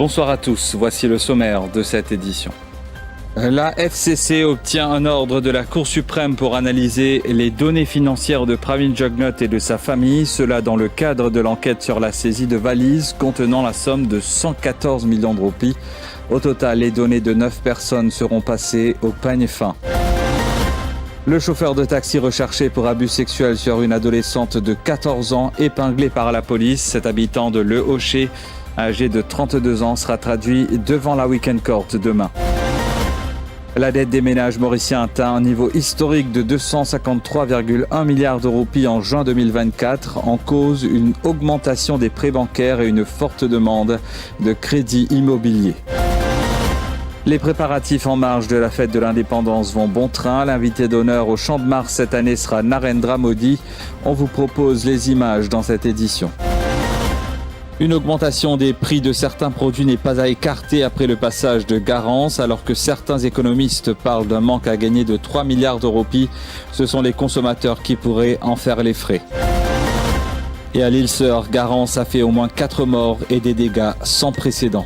Bonsoir à tous, voici le sommaire de cette édition. La FCC obtient un ordre de la Cour suprême pour analyser les données financières de Pravin Jugnauth et de sa famille, cela dans le cadre de l'enquête sur la saisie de valises contenant la somme de 114 millions de roupies. Au total, les données de 9 personnes seront passées au peigne fin. Le chauffeur de taxi recherché pour abus sexuels sur une adolescente de 14 ans, épinglé par la police, cet habitant de Le Hocher, âgé de 32 ans, sera traduit devant la Weekend Court demain. La dette des ménages mauriciens atteint un niveau historique de 253,1 milliards de roupies en juin 2024, en cause une augmentation des prêts bancaires et une forte demande de crédits immobiliers. Les préparatifs en marge de la fête de l'indépendance vont bon train. L'invité d'honneur au Champ de Mars cette année sera Narendra Modi. On vous propose les images dans cette édition. Une augmentation des prix de certains produits n'est pas à écarter après le passage de Garance, alors que certains économistes parlent d'un manque à gagner de 3 milliards de roupies. Ce sont les consommateurs qui pourraient en faire les frais. Et à l'île Sœur, Garance a fait au moins 4 morts et des dégâts sans précédent.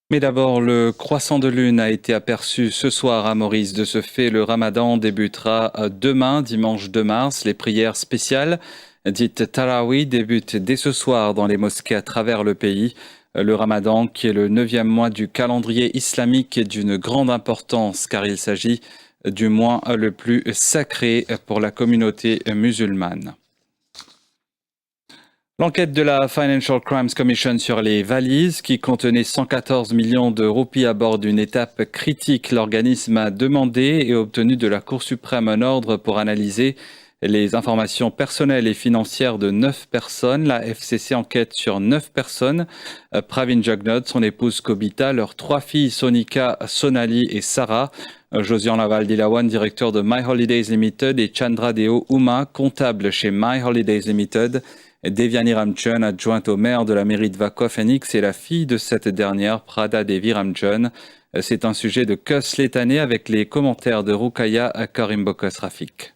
Mais d'abord, le croissant de lune a été aperçu ce soir à Maurice. De ce fait, le ramadan débutera demain, dimanche 2 mars. Les prières spéciales, dites Tarawih, débutent dès ce soir dans les mosquées à travers le pays. Le ramadan, qui est le 9e mois du calendrier islamique, est d'une grande importance car il s'agit du mois le plus sacré pour la communauté musulmane. L'enquête de la Financial Crimes Commission sur les valises qui contenaient 114 millions de roupies aborde une étape critique. L'organisme a demandé et obtenu de la Cour suprême un ordre pour analyser les informations personnelles et financières de 9 personnes. La FCC enquête sur 9 personnes. Pravin Jugnauth, son épouse Kobita, leurs 3 filles Sonika, Sonali et Sarah. Josian Laval-Dilawan, directeur de My Holidays Limited, et Chandra Deo Uma, comptable chez My Holidays Limited. Devyani Ramchun, adjointe au maire de la mairie de Vacoa Phoenix, est la fille de cette dernière, Prada Devi Ramchun. C'est un sujet de Cus Létané avec les commentaires de Rukaya Karimbokos Rafik.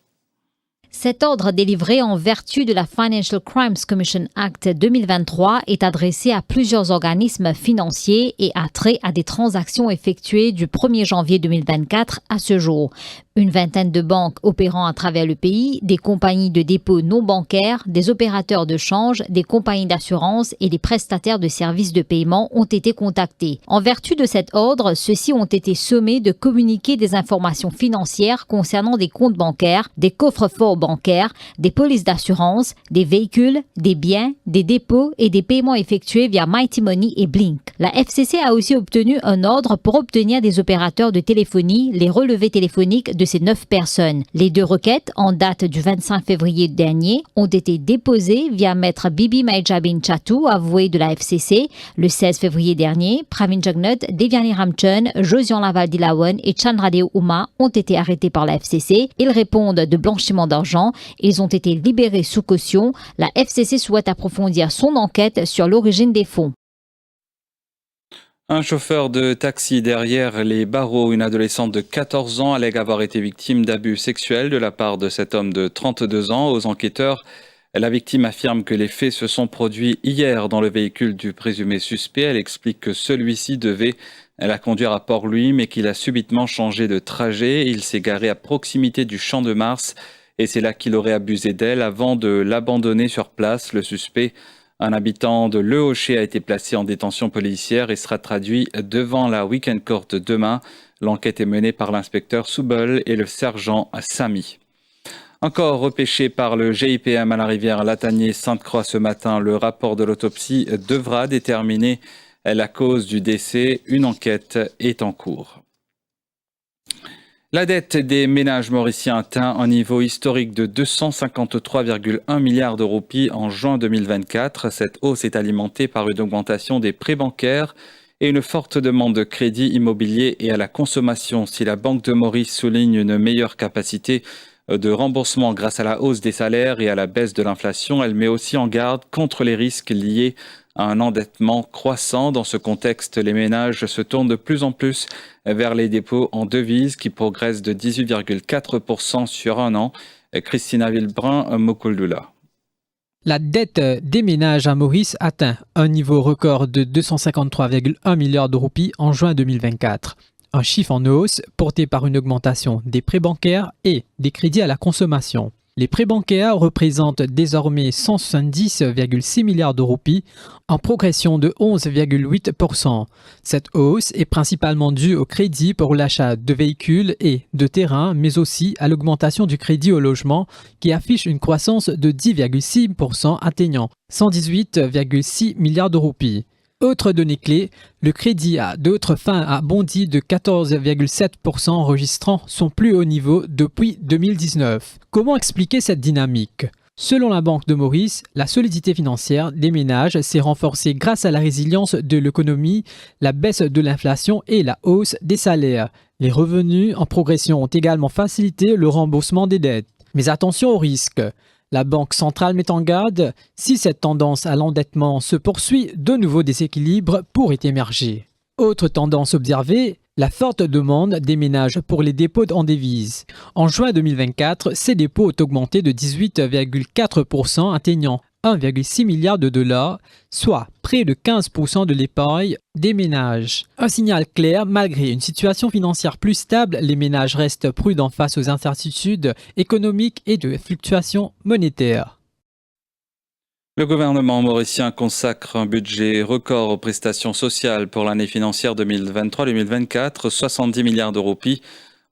Cet ordre délivré en vertu de la Financial Crimes Commission Act 2023 est adressé à plusieurs organismes financiers et a trait à des transactions effectuées du 1er janvier 2024 à ce jour. Une vingtaine de banques opérant à travers le pays, des compagnies de dépôt non bancaires, des opérateurs de change, des compagnies d'assurance et des prestataires de services de paiement ont été contactés. En vertu de cet ordre, ceux-ci ont été sommés de communiquer des informations financières concernant des comptes bancaires, des coffres-forts bancaires, des polices d'assurance, des véhicules, des biens, des dépôts et des paiements effectués via Mighty Money et Blink. La FCC a aussi obtenu un ordre pour obtenir des opérateurs de téléphonie les relevés téléphoniques de ces 9 personnes. Les 2 requêtes, en date du 25 février dernier, ont été déposées via maître Bibi Maijabin Chatou, avoué de la FCC. Le 16 février dernier, Pravin Jugnauth, Devyani Ramchun, Josian Laval-Dilawan et Chandradeo Uma ont été arrêtés par la FCC. Ils répondent de blanchiment d'argent. Ils ont été libérés sous caution. La FCC souhaite approfondir son enquête sur l'origine des fonds. Un chauffeur de taxi derrière les barreaux, une adolescente de 14 ans allègue avoir été victime d'abus sexuels de la part de cet homme de 32 ans. Aux enquêteurs, la victime affirme que les faits se sont produits hier dans le véhicule du présumé suspect. Elle explique que celui-ci devait la conduire à Port-Louis, mais qu'il a subitement changé de trajet. Il s'est garé à proximité du Champ de Mars et c'est là qu'il aurait abusé d'elle avant de l'abandonner sur place. Le suspect, un habitant de Le Hocher, a été placé en détention policière et sera traduit devant la Weekend Court demain. L'enquête est menée par l'inspecteur Soubel et le sergent Samy. Encore repêché par le GIPM à la rivière Latanier-Sainte-Croix ce matin, le rapport de l'autopsie devra déterminer la cause du décès. Une enquête est en cours. La dette des ménages mauriciens atteint un niveau historique de 253,1 milliards de roupies en juin 2024. Cette hausse est alimentée par une augmentation des prêts bancaires et une forte demande de crédit immobilier et à la consommation. Si la Banque de Maurice souligne une meilleure capacité de remboursement grâce à la hausse des salaires et à la baisse de l'inflation, elle met aussi en garde contre les risques liés à un endettement croissant. Dans ce contexte, les ménages se tournent de plus en plus vers les dépôts en devises qui progressent de 18,4% sur un an. Christina Villebrun, Mokuldula. La dette des ménages à Maurice atteint un niveau record de 253,1 milliards de roupies en juin 2024. Un chiffre en hausse porté par une augmentation des prêts bancaires et des crédits à la consommation. Les prêts bancaires représentent désormais 170,6 milliards de roupies, en progression de 11,8%. Cette hausse est principalement due au crédit pour l'achat de véhicules et de terrains, mais aussi à l'augmentation du crédit au logement qui affiche une croissance de 10,6%, atteignant 118,6 milliards de roupies. Autre donnée clé, le crédit à d'autres fins a bondi de 14,7%, enregistrant son plus haut niveau depuis 2019. Comment expliquer cette dynamique ? Selon la Banque de Maurice, la solidité financière des ménages s'est renforcée grâce à la résilience de l'économie, la baisse de l'inflation et la hausse des salaires. Les revenus en progression ont également facilité le remboursement des dettes. Mais attention aux risques. La Banque centrale met en garde, si cette tendance à l'endettement se poursuit, de nouveaux déséquilibres pourraient émerger. Autre tendance observée, la forte demande des ménages pour les dépôts en devises. En juin 2024, ces dépôts ont augmenté de 18,4%, atteignant 1,6 milliard de dollars, soit près de 15% de l'épargne des ménages. Un signal clair, malgré une situation financière plus stable, les ménages restent prudents face aux incertitudes économiques et de fluctuations monétaires. Le gouvernement mauricien consacre un budget record aux prestations sociales pour l'année financière 2023-2024. 70 milliards de roupies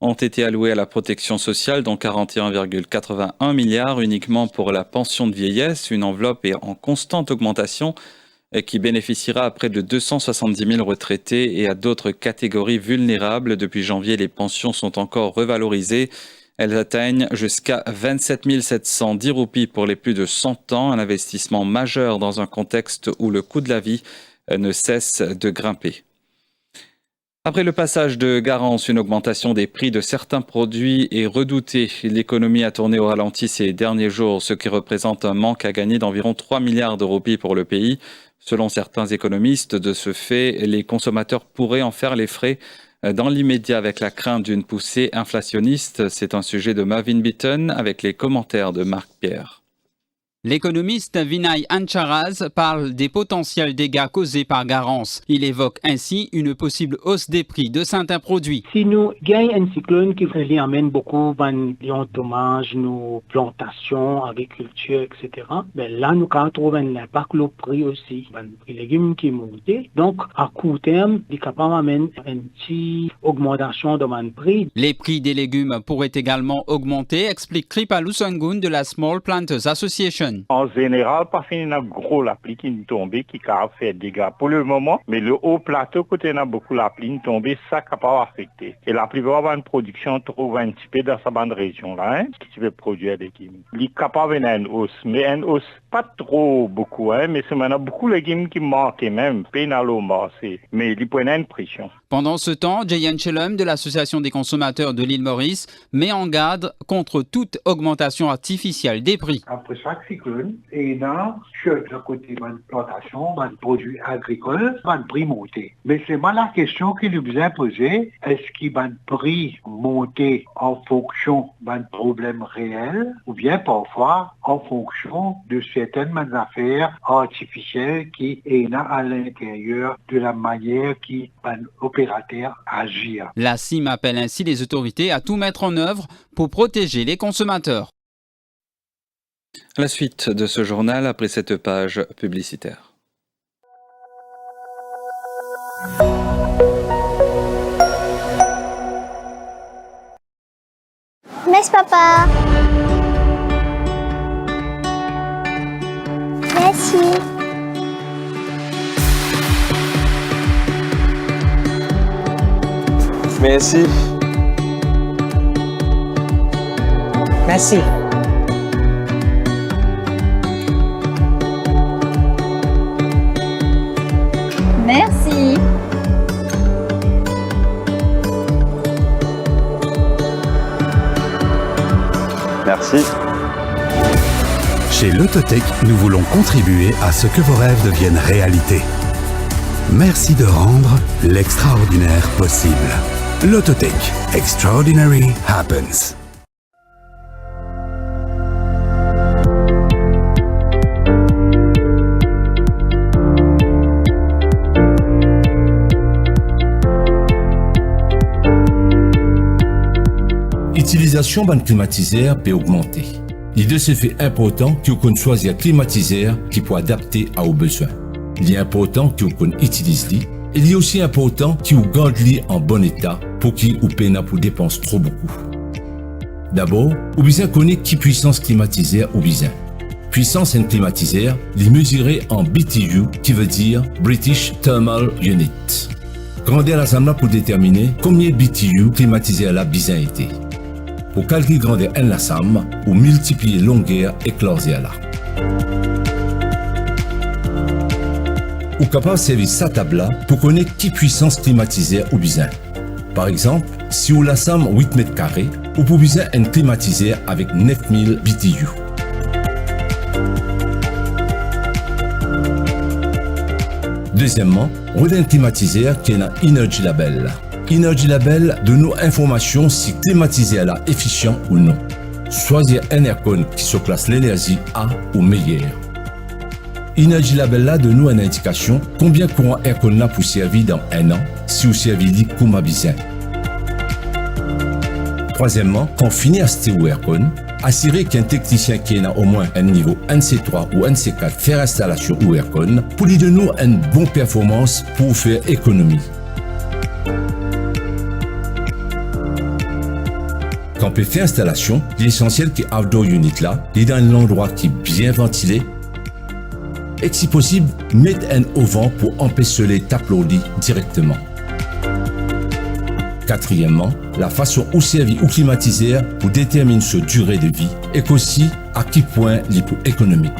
ont été alloués à la protection sociale, dont 41,81 milliards uniquement pour la pension de vieillesse. Une enveloppe est en constante augmentation et qui bénéficiera à près de 270 000 retraités et à d'autres catégories vulnérables. Depuis janvier, les pensions sont encore revalorisées. Elles atteignent jusqu'à 27 710 roupies pour les plus de 100 ans, un investissement majeur dans un contexte où le coût de la vie ne cesse de grimper. Après le passage de Garance, une augmentation des prix de certains produits est redoutée. L'économie a tourné au ralenti ces derniers jours, ce qui représente un manque à gagner d'environ 3 milliards de roupies pour le pays. Selon certains économistes, de ce fait, les consommateurs pourraient en faire les frais dans l'immédiat avec la crainte d'une poussée inflationniste. C'est un sujet de Marvin Beaton avec les commentaires de Marc Pierre. L'économiste Vinay Ancharaz parle des potentiels dégâts causés par Garance. Il évoque ainsi une possible hausse des prix de certains produits. Si nous gagnons un cyclone qui amène beaucoup de dommages, nos plantations, agriculture, etc., ben là, nous allons trouver un impact le prix aussi. Les légumes qui montent. Donc, à court terme, il est capable d'amener une petite augmentation de mon prix. Les prix des légumes pourraient également augmenter, explique Kripalu Sangun de la Small Planters Association. En général, pas fini un gros la pluie qui nous tombe, qui a fait des dégâts pour le moment, mais le haut plateau, côté n'a beaucoup la pluie tombée, ça qui pas affecté. Et la plupart de la production trouve un petit peu dans sa bande région là, qui veut produire des légumes. Il est capable d'une hausse, mais une hausse pas trop beaucoup, mais c'est maintenant beaucoup de légumes qui manquent même, pénalo marché, mais il prend une pression. Pendant ce temps, Jayan Chelum de l'Association des consommateurs de l'île Maurice met en garde contre toute augmentation artificielle des prix. Après chaque cyclone, et là, sur le côté de la plantation, de produits agricoles, le prix monter. Mais c'est pas la question qui nous a posée. Est-ce qu'il va le prix monter en fonction d'un problème réel ou bien parfois en fonction de certaines affaires artificielles qui est là à l'intérieur de la manière qui opérateur agit. La CIM appelle ainsi les autorités à tout mettre en œuvre pour protéger les consommateurs. La suite de ce journal après cette page publicitaire. Merci papa. Merci. Merci. Merci. Merci. Merci. Chez Lototech, nous voulons contribuer à ce que vos rêves deviennent réalité. Merci de rendre l'extraordinaire possible. Lototech. Extraordinary happens. L'utilisation d'un climatiseur peut augmenter. Il est de ce fait important qu'on choisisse un climatiseur qui peut adapter à vos besoins. Il est important qu'on utilise lui. Il est aussi important qu'on garde lui en bon état pour qu'il ou peine pour dépenser trop beaucoup. D'abord, vous besoin connaître qui puissance climatiseur ou besoin. Puissance en climatiseur, il mesuré en BTU qui veut dire British Thermal Unit. Grandeur l'assemblage pour déterminer combien BTU climatiseur la besoin été. Pour calculer grandeur en l'assemblage ou multiplier longueur et closure là. Ou capable de servir sa table pour connaître qui puissance climatiseur ou besoin. Par exemple, si vous l'assemblez 8 mètres carrés, vous pouvez besoin un climatiseur avec 9000 BTU. Deuxièmement, on a un climatiseur qui est un Energy Label. Energy Label donne nous information si le climatiseur est efficient ou non. Choisir un aircon qui se classe l'énergie A ou meilleure. Energy Label là donne nous une indication combien de courant aircon là pour servir dans un an si vous servez comme à besoin. Troisièmement, quand on finit à acheter un aircon, assurer qu'un technicien qui a au moins un niveau NC3 ou NC4 faire installation ou aircon pour lui donner une bonne performance pour faire économie. Quand on peut faire installation, l'essentiel qui est outdoor unit là, est dans un endroit qui est bien ventilé. Et si possible, mettre un auvent pour empêcher les taplolis directement. Quatrièmement, la façon où servir ou climatiseur pour déterminer sa durée de vie et aussi à quel point il est économique.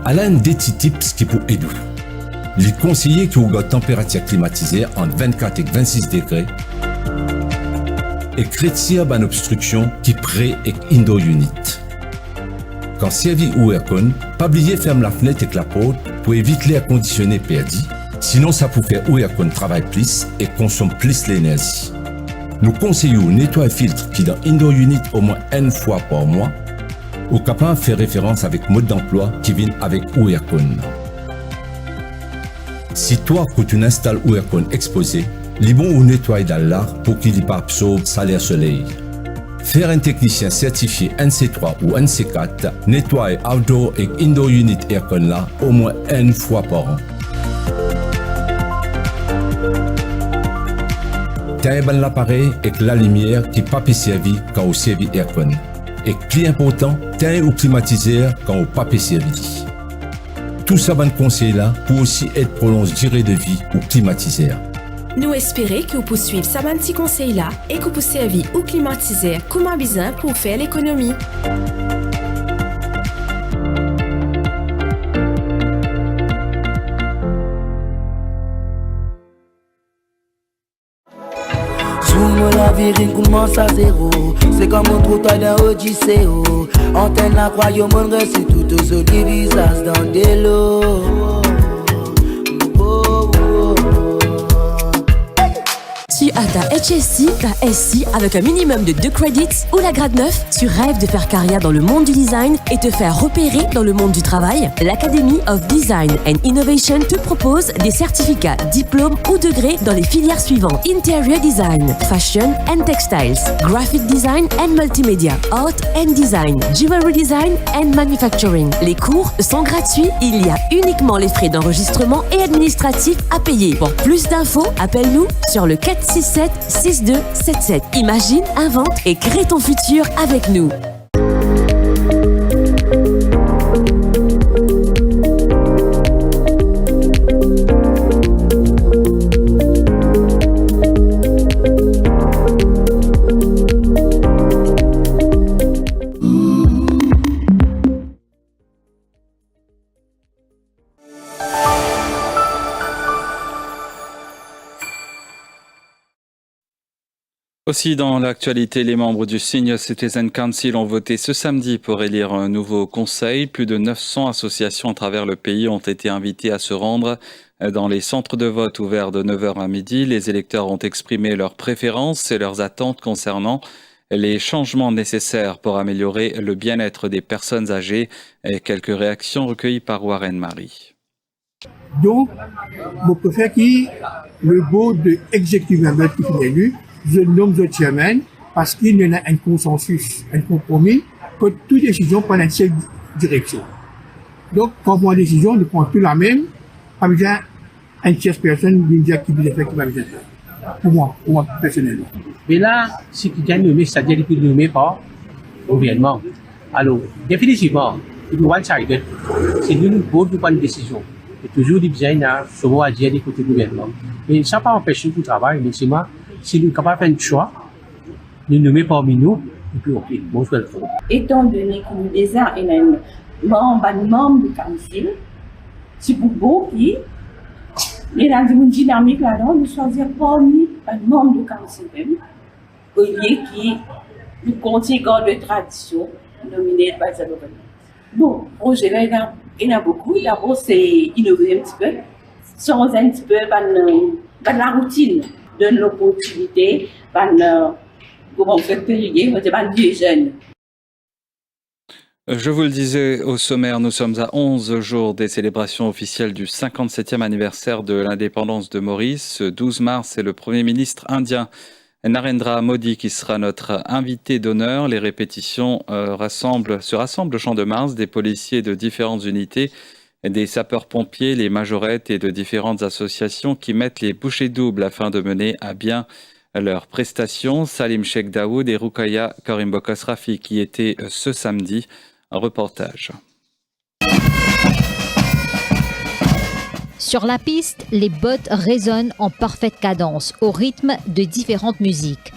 À l'un des petits tips qui pour aider. Il est conseillé que vous gardez température climatisée entre 24 et 26 degrés et créer une obstruction qui près et indoor unit. Quand servir ou aircon, pas oublier fermer la fenêtre et la porte pour éviter l'air conditionné perdu. Sinon, ça peut faire ou aircon travaille plus et consomme plus l'énergie. Nous conseillons nettoyer filtre qui dans indoor unit au moins une fois par mois ou capable de faire référence avec mode d'emploi qui vient avec ou aircon. Si toi, quand tu installes ou aircon exposé, il est bon ou nettoyer dans l'art pour qu'il n'y ait pas absorbe salaire soleil. Faire un technicien certifié NC3 ou NC4 nettoyer outdoor et indoor unit aircon là au moins une fois par an. Taillez l'appareil avec la lumière qui n'est pas servi quand vous servez aircon. Et plus important, taillez au climatiseur quand vous pas servi. Tout ça bon conseil là pour aussi être prolonge durée de vie au climatiseur. Nous espérons que vous poursuivez ce petit conseil là et que vous servir ou climatiseur comme un besoin pour faire l'économie. La vie commence à zéro. C'est comme un trou d'un Odyssée. Antenne la croyons mon récit tout au sol qui visage dans des lots. Tu as ta HSC, ta SC avec un minimum de 2 credits ou la grade 9. Tu rêves de faire carrière dans le monde du design et te faire repérer dans le monde du travail. L'Academy of Design and Innovation te propose des certificats, diplômes ou degrés dans les filières suivantes: Interior Design, Fashion and Textiles, Graphic Design and Multimedia, Art and Design, Jewelry Design and Manufacturing. Les cours sont gratuits. Il y a uniquement les frais d'enregistrement et administratifs à payer. Pour plus d'infos, appelle-nous sur le 467-6277. Imagine, invente et crée ton futur avec nous. Aussi dans l'actualité, les membres du Senior Citizen Council ont voté ce samedi pour élire un nouveau conseil. Plus de 900 associations à travers le pays ont été invitées à se rendre dans les centres de vote ouverts de 9h à midi. Les électeurs ont exprimé leurs préférences et leurs attentes concernant les changements nécessaires pour améliorer le bien-être des personnes âgées. Et quelques réactions recueillies par Warren Marie. Donc, je préfère que le board de executive member qui est élu, je nomme le chairman, parce qu'il y en a un consensus, un compromis, que toute décision prend une seule direction. Donc, quand on prend une décision, on ne prend plus la même, pas besoin une tierce personne d'une dire qui peut faire, qui va besoin faire. Pour moi, personnellement. Mais là, ce qui est nommé, c'est-à-dire qu'il est nommé par le gouvernement. Alors, définitivement, il doit one-sided. C'est nous qui prendre une décision. Et toujours, il y a souvent à dire des côtés du gouvernement. Mais ça n'a pas empêché le travail, mais c'est moi, si nous sommes capables de faire un choix, nous nommer parmi nous, et puis ok, bon, je vais le faire. Étant donné que nous déjà un membre du council, c'est pour beaucoup qui, il y a une dynamique là-dedans, nous choisir parmi un membre du council même, au lieu qui nous contient de tradition nominée par le gouvernement. Bon, projet là, il y en a beaucoup. D'abord, c'est innover un petit peu, changer un petit peu la routine, donner l'opportunité, comment faire payer, les jeunes. Je vous le disais au sommaire, nous sommes à 11 jours des célébrations officielles du 57e anniversaire de l'indépendance de Maurice. Ce 12 mars, c'est le Premier ministre indien Narendra Modi qui sera notre invité d'honneur. Les répétitions se rassemblent au Champ de Mars, des policiers de différentes unités, des sapeurs-pompiers, les majorettes et de différentes associations qui mettent les bouchées doubles afin de mener à bien leurs prestations. Salim Sheikh Daoud et Rukaya Karimbokos Rafi qui étaient ce samedi. Un reportage. Sur la piste, les bottes résonnent en parfaite cadence au rythme de différentes musiques.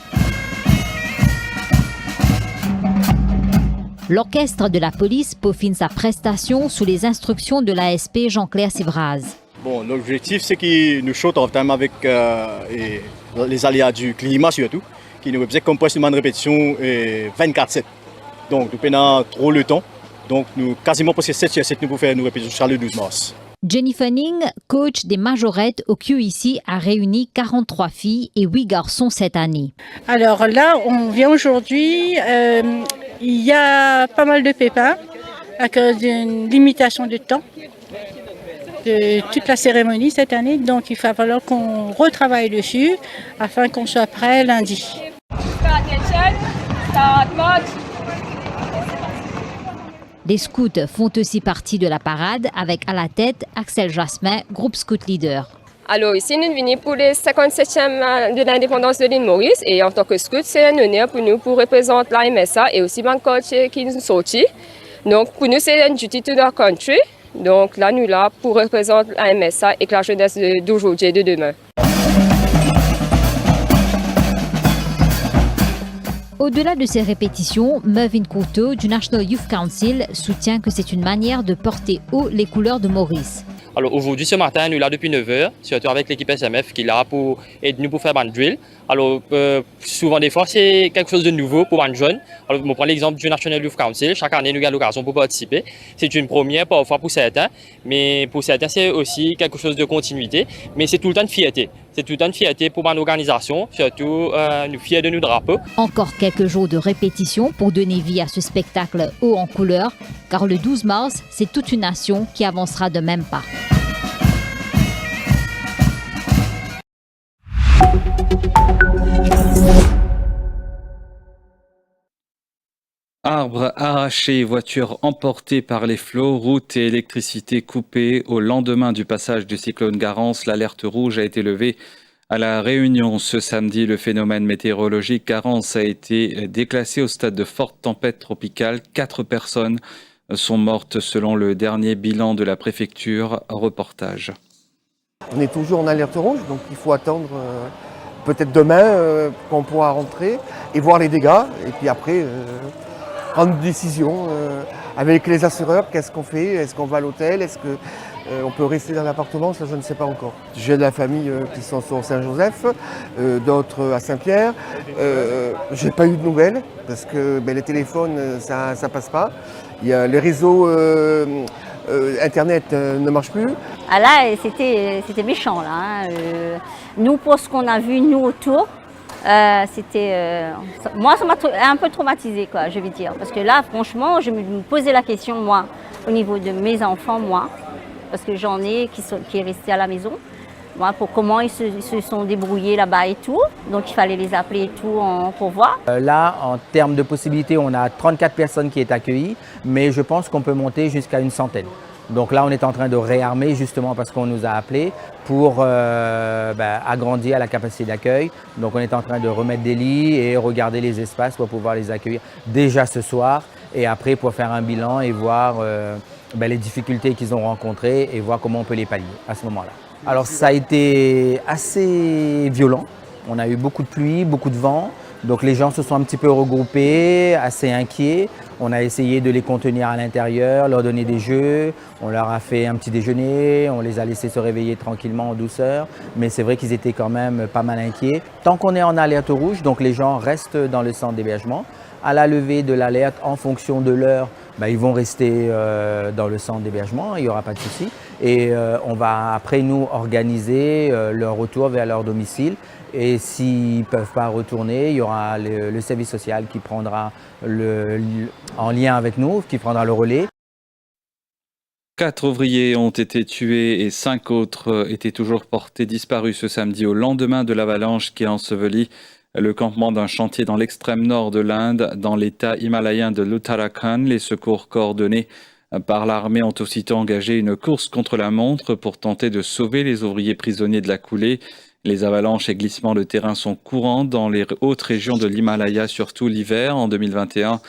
L'orchestre de la police peaufine sa prestation sous les instructions de l'ASP Jean-Claire Sivraz. Bon, l'objectif, c'est qu'il nous shoot en termes avec les aléas du climat surtout, qui nous faisait compresser une répétition 24/7. Donc, nous prenons trop le temps. Donc, nous quasiment presque 7/7 nous pouvons faire nos répétitions le 12 mars. Jenny Fanning, coach des majorettes au QEC, a réuni 43 filles et 8 garçons cette année. Alors là, on vient aujourd'hui, il y a pas mal de pépins à cause d'une limitation de temps de toute la cérémonie cette année. Donc il va falloir qu'on retravaille dessus afin qu'on soit prêt lundi. Les scouts font aussi partie de la parade avec à la tête Axel Jasmin, groupe scout leader. Alors ici, nous venons pour le 57e de l'indépendance de l'île Maurice et en tant que scout, c'est un honneur pour nous pour représenter la MSA et aussi mon coach qui nous sortit. Donc pour nous, c'est un duty to the country. Donc là, nous là pour représenter la MSA et la jeunesse d'aujourd'hui et de demain. Au-delà de ces répétitions, Mervyn Couteau du National Youth Council soutient que c'est une manière de porter haut les couleurs de Maurice. Alors aujourd'hui, ce matin, nous sommes là depuis 9h, surtout avec l'équipe SMF qui est là pour aider nous pour faire une drill. Alors souvent des fois, c'est quelque chose de nouveau pour un jeune. Alors on prend l'exemple du National Youth Council. Chaque année, nous avons l'occasion pour participer. C'est une première parfois pour certains, mais pour certains, c'est aussi quelque chose de continuité. Mais c'est tout le temps de fierté. C'est tout le temps de fierté pour mon organisation, surtout nous fiers de nos drapeaux. Encore quelques jours de répétition pour donner vie à ce spectacle haut en couleur, car le 12 mars, c'est toute une nation qui avancera de même pas. Arbres arrachés, voitures emportées par les flots, routes et électricité coupées. Au lendemain du passage du cyclone Garance, l'alerte rouge a été levée à La Réunion ce samedi. Le phénomène météorologique Garance a été déclassé au stade de forte tempête tropicale. 4 personnes sont mortes selon le dernier bilan de la préfecture. Reportage. On est toujours en alerte rouge, donc il faut attendre peut-être demain qu'on pourra rentrer et voir les dégâts. Et puis après, prendre une décision avec les assureurs. Qu'est-ce qu'on fait? Est-ce qu'on va à l'hôtel? Est-ce qu'on peut rester dans l'appartement? Ça, je ne sais pas encore. J'ai de la famille qui sont sur Saint-Joseph, d'autres à Saint-Pierre. Je n'ai pas eu de nouvelles parce que les téléphones, ça ne passe pas. Il y a les réseaux Internet ne marche plus. Ah là, c'était méchant. Là, nous, pour ce qu'on a vu, nous, autour, moi, ça m'a un peu traumatisée, quoi, je vais dire. Parce que là, franchement, je me posais la question, moi, au niveau de mes enfants, moi, parce que j'en ai qui est resté à la maison. Voilà, pour comment ils se sont débrouillés là-bas et tout. Donc il fallait les appeler et tout pour voir. Là, en termes de possibilités, on a 34 personnes qui sont accueillies, mais je pense qu'on peut monter jusqu'à une centaine. Donc là, on est en train de réarmer justement parce qu'on nous a appelés pour agrandir la capacité d'accueil. Donc on est en train de remettre des lits et regarder les espaces pour pouvoir les accueillir déjà ce soir et après pour faire un bilan et voir les difficultés qu'ils ont rencontrées et voir comment on peut les pallier à ce moment-là. Alors ça a été assez violent. On a eu beaucoup de pluie, beaucoup de vent. Donc les gens se sont un petit peu regroupés, assez inquiets. On a essayé de les contenir à l'intérieur, leur donner des jeux. On leur a fait un petit déjeuner, on les a laissés se réveiller tranquillement en douceur. Mais c'est vrai qu'ils étaient quand même pas mal inquiets. Tant qu'on est en alerte rouge, donc les gens restent dans le centre d'hébergement. À la levée de l'alerte, en fonction de l'heure, ils vont rester dans le centre d'hébergement, il n'y aura pas de souci. Et on va après nous organiser leur retour vers leur domicile. Et s'ils ne peuvent pas retourner, il y aura le service social qui prendra en lien avec nous, qui prendra le relais. 4 ouvriers ont été tués et 5 autres étaient toujours portés disparus ce samedi au lendemain de l'avalanche qui a enseveli le campement d'un chantier dans l'extrême nord de l'Inde, dans l'état himalayen de l'Uttarakhand. Les secours coordonnés par l'armée ont aussitôt engagé une course contre la montre pour tenter de sauver les ouvriers prisonniers de la coulée. Les avalanches et glissements de terrain sont courants dans les hautes régions de l'Himalaya, surtout l'hiver. En 2021,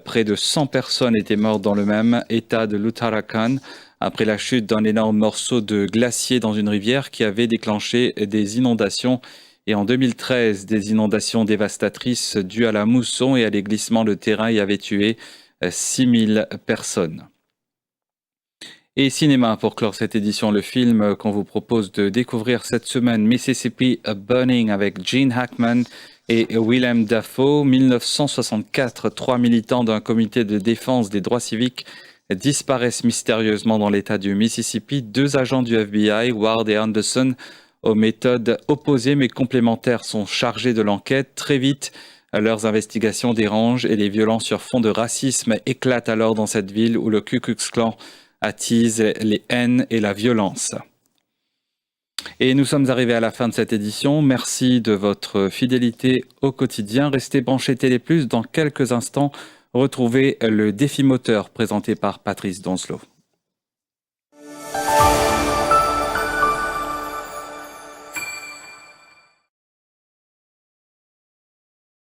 près de 100 personnes étaient mortes dans le même état de l'Uttarakhand après la chute d'un énorme morceau de glacier dans une rivière qui avait déclenché des inondations. Et en 2013, des inondations dévastatrices dues à la mousson et à des glissements de terrain y avaient tué 6000 personnes. Et cinéma, pour clore cette édition, le film qu'on vous propose de découvrir cette semaine, Mississippi Burning avec Gene Hackman et Willem Dafoe. 1964, 3 militants d'un comité de défense des droits civiques disparaissent mystérieusement dans l'État du Mississippi. 2 agents du FBI, Ward et Anderson, aux méthodes opposées mais complémentaires, sont chargés de l'enquête. Très vite, leurs investigations dérangent et les violences sur fond de racisme éclatent alors dans cette ville où le Ku Klux Klan attise les haines et la violence. Et nous sommes arrivés à la fin de cette édition. Merci de votre fidélité au quotidien. Restez branchés Télé+. Dans quelques instants, retrouvez le défi moteur présenté par Patrice Donslow.